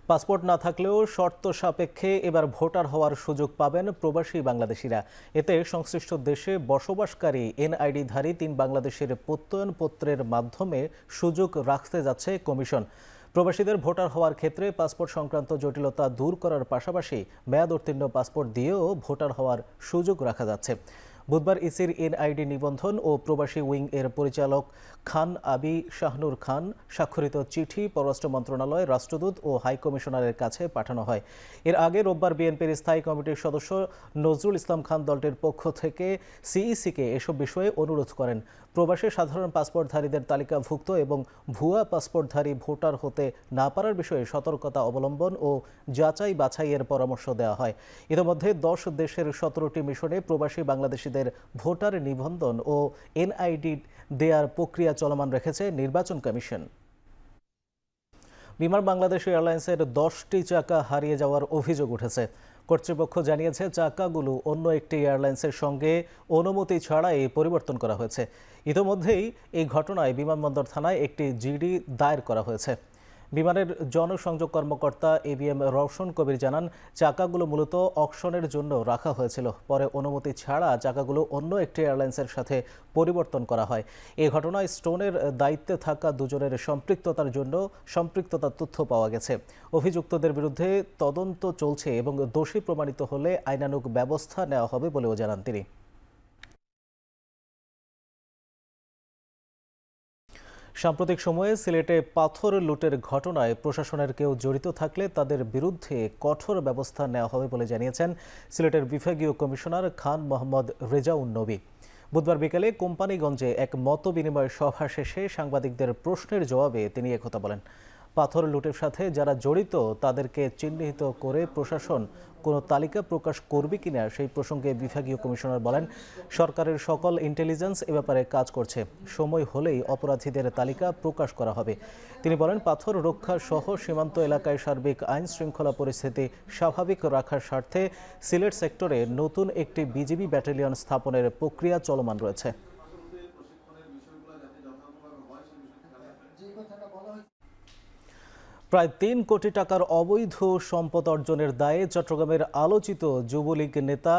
পাসপোর্ট না থাকলেও শর্ত সাপেক্ষে এবার ভোটার হওয়ার সুযোগ পাবেন প্রবাসী বাংলাদেশিরা। এতে সংশ্লিষ্ট দেশে বসবাসকারী এনআইডিধারী ৩ বাংলাদেশের প্রত্যয়নপত্রের মাধ্যমে সুযোগ রাখতে যাচ্ছে কমিশন। প্রবাসীদের ভোটার হওয়ার ক্ষেত্রে পাসপোর্ট সংক্রান্ত জটিলতা দূর করার পাশাপাশি মেয়াদ উত্তীর্ণ পাসপোর্ট দিয়েও ভোটার হওয়ার সুযোগ রাখা যাচ্ছে। বুধবার ইসির এনআইডি নিবন্ধন ও প্রবাসী উইং এর পরিচালক খান আবি শাহনুর খান স্বাক্ষরিত চিঠি পররাষ্ট্র মন্ত্রণালয়, রাষ্ট্রদূত ও হাইকমিশনারের কাছে পাঠানো হয়। এর আগে রোববার বিএনপির স্থায়ী কমিটির সদস্য নজরুল ইসলাম খান দলটির পক্ষ থেকে সিইসিকে এসব বিষয়ে অনুরোধ করেন। প্রবাসী সাধারণ পাসপোর্টধারীদের তালিকাভুক্ত এবং ভুয়া পাসপোর্টধারী ভোটার হতে না পারার বিষয়ে সতর্কতা অবলম্বন ও যাচাই বাছাইয়ের পরামর্শ দেওয়া হয়। ইতিমধ্যে 10 দেশের 17টি মিশনে প্রবাসী বাংলাদেশিদের ভোটার নিবন্ধন ও এনআইডি দেয়ার প্রক্রিয়া চলমান রেখেছে নির্বাচন কমিশন। বিমান বাংলাদেশ এয়ারলাইন্সের 10টি চাকা হারিয়ে যাওয়ার অভিযোগ উঠেছে। কর্তৃপক্ষ জানিয়েছে চাকাগুলো অন্য একটি এয়ারলাইন্সের সঙ্গে অনুমতি ছাড়াই পরিবর্তন করা হয়েছে। ইতিমধ্যেই এই ঘটনায় বিমানবন্দর থানায় একটি জিডি দায়ের করা হয়েছে। বিমানের জনসংযোগ কর্মকর্তা এবিএম রওশন কবির জানান, চাকাগুলো মূলত অকশনের জন্য রাখা হয়েছিল। পরে অনুমতি ছাড়া চাকাগুলো অন্য একটি এয়ারলাইন্সের সাথে পরিবর্তন করা হয়। এই ঘটনায় স্টোনের দায়িত্বে থাকা দুজনের সম্পৃক্ততার তথ্য পাওয়া গেছে। অভিযুক্তদের বিরুদ্ধে তদন্ত চলছে এবং দোষী প্রমাণিত হলে আইনানুগ ব্যবস্থা নেওয়া হবে বলেও জানান তিনি। সাম্প্রতিক সময়ে সিলেটে পাথর লুটের ঘটনায় প্রশাসনের কেউ জড়িত থাকলে তাদের বিরুদ্ধে কঠোর ব্যবস্থা নেওয়া হবে বলে জানিয়েছেন সিলেটের বিভাগীয় কমিশনার খান মোহাম্মদ রেজাউন নবী। বুধবার বিকেলে কোম্পানিগঞ্জে এক মতবিনিময় সভা শেষে সাংবাদিকদের প্রশ্নের জবাবে তিনি একথা বলেন। পাথর লুটের সাথে যারা জড়িত তাদেরকে চিহ্নিত করে প্রশাসন কোনো তালিকা প্রকাশ করবে কিনা সেই প্রসঙ্গে বিভাগীয় কমিশনার বলেন, সরকারের সকল ইন্টেলিজেন্স এ ব্যাপারে কাজ করছে, সময় হলেই অপরাধীদের তালিকা প্রকাশ করা হবে। তিনি বলেন, পাথর রক্ষা সহ সীমান্ত এলাকায় সার্বিক আইন শৃঙ্খলা পরিস্থিতি স্বাভাবিক রাখার স্বার্থে সিলেট সেক্টরে নতুন একটি বিজিবি ব্যাটালিয়ন স্থাপনের প্রক্রিয়া চলমান রয়েছে। প্রায় ৩ কোটি টাকার অবৈধ সম্পদ অর্জনের দায়ে চট্টগ্রামের আলোচিত যুবলীগ নেতা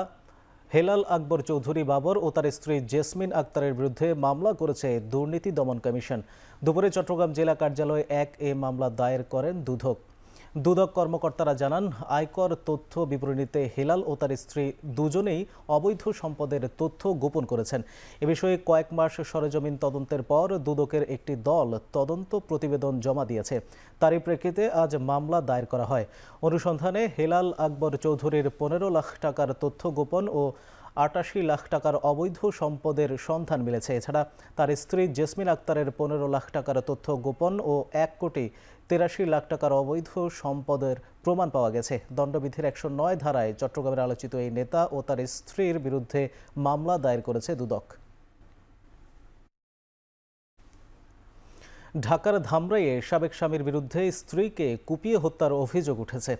হেলাল আকবর চৌধুরী বাবর ও তার স্ত্রী জেসমিন আক্তারের বিরুদ্ধে মামলা করেছে দুর্নীতি দমন কমিশন। দুপুরে চট্টগ্রাম জেলা কার্যালয়ে এ মামলা দায়ের করেন দুদক কর্মকর্তারা জানান, আয়কর তথ্য বিবরণীতে হেলাল ও তার স্ত্রী দুজনেই অবৈধ সম্পদের তথ্য গোপন করেছেন। এ বিষয়ে কয়েক মাস সরেজমিন তদন্তের পর দুদকের একটি দল তদন্ত প্রতিবেদন জমা দিয়েছে। তারই প্রেক্ষিতে আজ মামলা দায়ের করা হয়। অনুসন্ধানে হেলাল আকবর চৌধুরীর ১৫ লাখ টাকার তথ্য গোপন ও ৮৮ লাখ টাকার অবৈধ সম্পদের সন্ধান মিলেছে। এছাড়া তার স্ত্রী জেসমিন আক্তারের ১৫ লাখ টাকার তথ্য গোপন ও ১,৮৩,০০,০০০ টাকার অবৈধ সম্পদের প্রমাণ পাওয়া গেছে। দণ্ডবিধির ১০৯ ধারায় চট্টগ্রামের আলোচিত এই নেতা ও তার স্ত্রীর বিরুদ্ধে মামলা দায়ের করেছে দুদক। ঢাকার ধামরাইয়ে সাবেক স্বামীর বিরুদ্ধে স্ত্রীকে কুপিয়ে হত্যার অভিযোগ উঠেছে।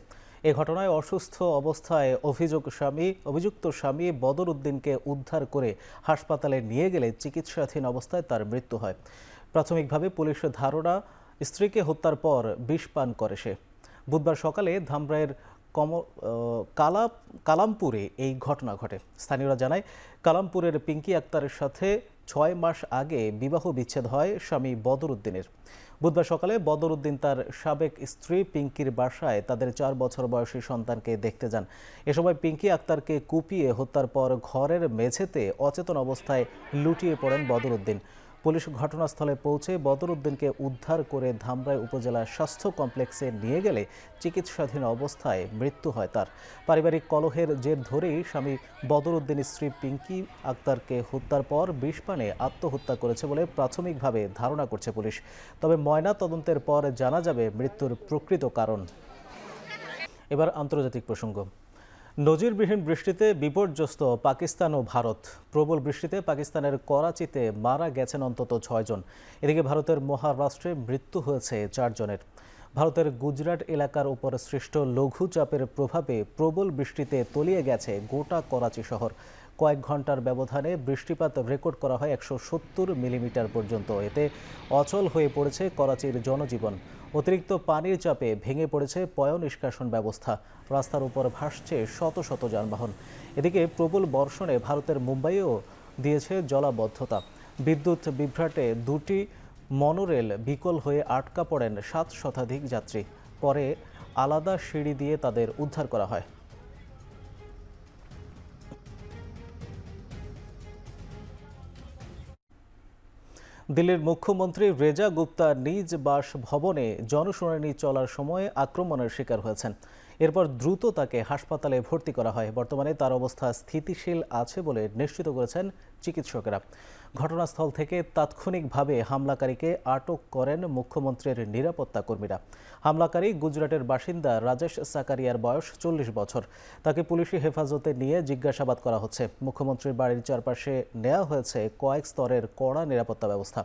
এ ঘটনায় অসুস্থ অবস্থায় অভিযুক্ত স্বামী বদর উদ্দিনকে উদ্ধার করে হাসপাতালে নিয়ে গেলে চিকিৎসাধীন অবস্থায় তার মৃত্যু হয়। প্রাথমিকভাবে পুলিশের ধারণা, স্ত্রীকে হত্যার পর বিষ পান করে সে। বুধবার সকালে ধামরাইয়ের কালামপুরে এই ঘটনা ঘটে। স্থানীয়রা জানায়, কালামপুরের পিঙ্কি আক্তারের সাথে ৬ মাস আগে বিবাহ বিচ্ছেদ হয় স্বামী বদর উদ্দিনের। বুধবার সকালে বদর উদ্দিন তার সাবেক স্ত্রী পিঙ্কির বাসায় তাদের ৪ বছর বয়সী সন্তানকে দেখতে যান। এ সময় পিঙ্কি আক্তারকে কুপিয়ে হত্যার পর ঘরের মেঝেতে অচেতন অবস্থায় লুটিয়ে পড়েন বদর উদ্দিন। পুলিশ ঘটনাস্থলে পৌঁছে বদর উদ্দিনকে উদ্ধার করে ধামরাই উপজেলা স্বাস্থ্য কমপ্লেক্সে নিয়ে গেলে চিকিৎসাধীন অবস্থায় মৃত্যু হয় তার। পারিবারিক কলহের জের ধরেই স্বামী বদর উদ্দিন স্ত্রী পিঙ্কি আক্তারকে হত্যার পর বিষ পানে আত্মহত্যা করেছে বলে প্রাথমিকভাবে ধারণা করছে পুলিশ। তবে ময়না তদন্তের পর জানা যাবে মৃত্যুর প্রকৃত কারণ। এবার আন্তর্জাতিক প্রসঙ্গ। নজিরবিহীন বৃষ্টিতে বিপর্যস্ত পাকিস্তান ও ভারত। প্রবল বৃষ্টিতে পাকিস্তানের করাচিতে মারা গেছেন অন্তত ৬ জন। এদিকে ভারতের মহারাষ্ট্রে মৃত্যু হয়েছে ৪ জনের। ভারতের গুজরাট এলাকার উপর সৃষ্ট লঘুচাপের প্রভাবে প্রবল বৃষ্টিতে তলিয়ে গেছে গোটা করাচি শহর। কয়েক ঘন্টার ব্যবধানে বৃষ্টিপাত রেকর্ড করা হয় ১৭০ মিলিমিটার পর্যন্ত। এতে অচল হয়ে পড়েছে করাচির জনজীবন। অতিরিক্ত পানির চাপে ভেঙে পড়েছে পয় নিষ্কাশন ব্যবস্থা। রাস্তার উপর ভাসছে শত শত যানবাহন। এদিকে প্রবল বর্ষণে ভারতের মুম্বাইয়েও দিয়েছে জলাবদ্ধতা। বিদ্যুৎ বিভ্রাটে ২টি মনোরেল বিকল হয়ে আটকা পড়েন ৭ শতাধিক যাত্রী। পরে আলাদা সিঁড়ি দিয়ে তাদের উদ্ধার করা হয়। দিল্লির মুখ্যমন্ত্রী রেজা গুপ্তা নিজ বাসভবনে জনশুনানি চলার সময় আক্রমণের শিকার হয়েছেন। এরপর দ্রুত তাকে হাসপাতালে ভর্তি করা হয়। বর্তমানে তার অবস্থা স্থিতিশীল আছে বলে নিশ্চিত করেছেন চিকিৎসকেরা। ঘটনাস্থল থেকে তাৎক্ষণিকভাবে হামলাকারীকে আটক করেন মুখ্যমন্ত্রীর নিরাপত্তা কর্মীরা। হামলাকারী গুজরাটের বাসিন্দা রাজেশ সাকারিয়ার বয়স ৪০ বছর। তাকে পুলিশি হেফাজতে নিয়ে জিজ্ঞাসাবাদ করা হচ্ছে। মুখ্যমন্ত্রীর বাড়ির চারপাশে নেওয়া হয়েছে কয়েক স্তরের কড়া নিরাপত্তা ব্যবস্থা।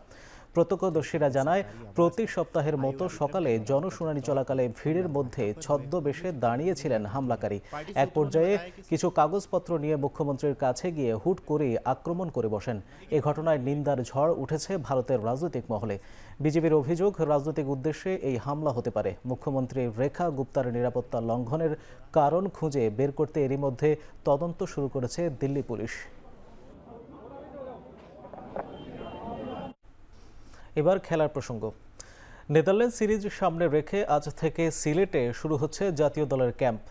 প্রত্যক্ষদর্শীরা জানায়, প্রতি সপ্তাহের মতো সকালে জনশুনানি চলাকালে ভিড়ের মধ্যে ছদ্মবেশে দাঁড়িয়েছিলেন হামলাকারী। এক পর্যায়ে কিছু কাগজপত্র নিয়ে মুখ্যমন্ত্রীর কাছে গিয়ে হুট করে আক্রমণ করে বসেন। এ ঘটনায় নিন্দার ঝড় উঠেছে ভারতের রাজনৈতিক মহলে। বিজেপির অভিযোগ, রাজনৈতিক উদ্দেশ্যে এই হামলা হতে পারে। মুখ্যমন্ত্রী রেখা গুপ্তার নিরাপত্তা লঙ্ঘনের কারণ খুঁজে বের করতে এরই মধ্যে তদন্ত শুরু করেছে দিল্লি পুলিশ। এবার খেলার প্রসঙ্গ। নেদারল্যান্ড সিরিজ সামনে রেখে আজ থেকে সিলেটে শুরু হচ্ছে জাতীয় দলের ক্যাম্প।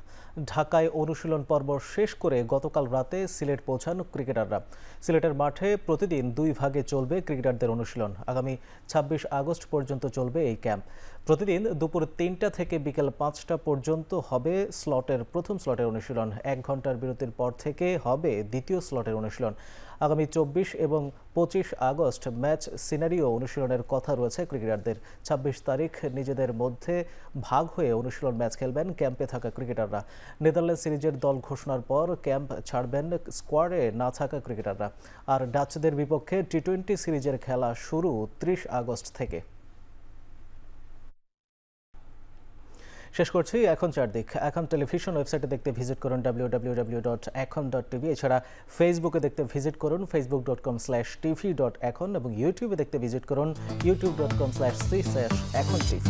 ঢাকায় অনুশীলন পর্ব শেষ করে গতকাল রাতে সিলেট পৌঁছান ক্রিকেটাররা। সিলেটের মাঠে প্রতিদিন 2 ভাগে চলবে ক্রিকেটারদের অনুশীলন। আগামী ২৬ আগস্ট পর্যন্ত চলবে এই ক্যাম্প। প্রতিদিন দুপুর ৩টা থেকে বিকেল ৫টা পর্যন্ত হবে প্রথম স্লটের অনুশীলন। ১ ঘন্টার বিরতির পর থেকে হবে দ্বিতীয় স্লটের অনুশীলন। আগামী ২৪ এবং ২৫ আগস্ট ম্যাচ সিনারিও অনুশীলনের কথা রয়েছে ক্রিকেটারদের। ২৬ তারিখ নিজেদের মধ্যে ভাগ হয়ে অনুশীলন ম্যাচ খেলবেন ক্যাম্পে থাকা ক্রিকেটাররা। নেদারল্যান্ড সিরিজের দল ঘোষণার পর ক্যাম্প ছাড়বেন স্কোয়াডে না থাকা ক্রিকেটাররা। আর ডাচদের বিপক্ষে টি-20 সিরিজের খেলা শুরু ৩০ আগস্ট থেকে। শেষ করছি এখন চারদিক। এখন টেলিভিশন ওয়েবসাইটে দেখতে ভিজিট করুন www.ekhon.tv। এছাড়া ফেসবুকে দেখতে ভিজিট করুন facebook.com/tv.ekhon এবং ইউটিউবে দেখতে ভিজিট করুন youtube.com/ekhon tv।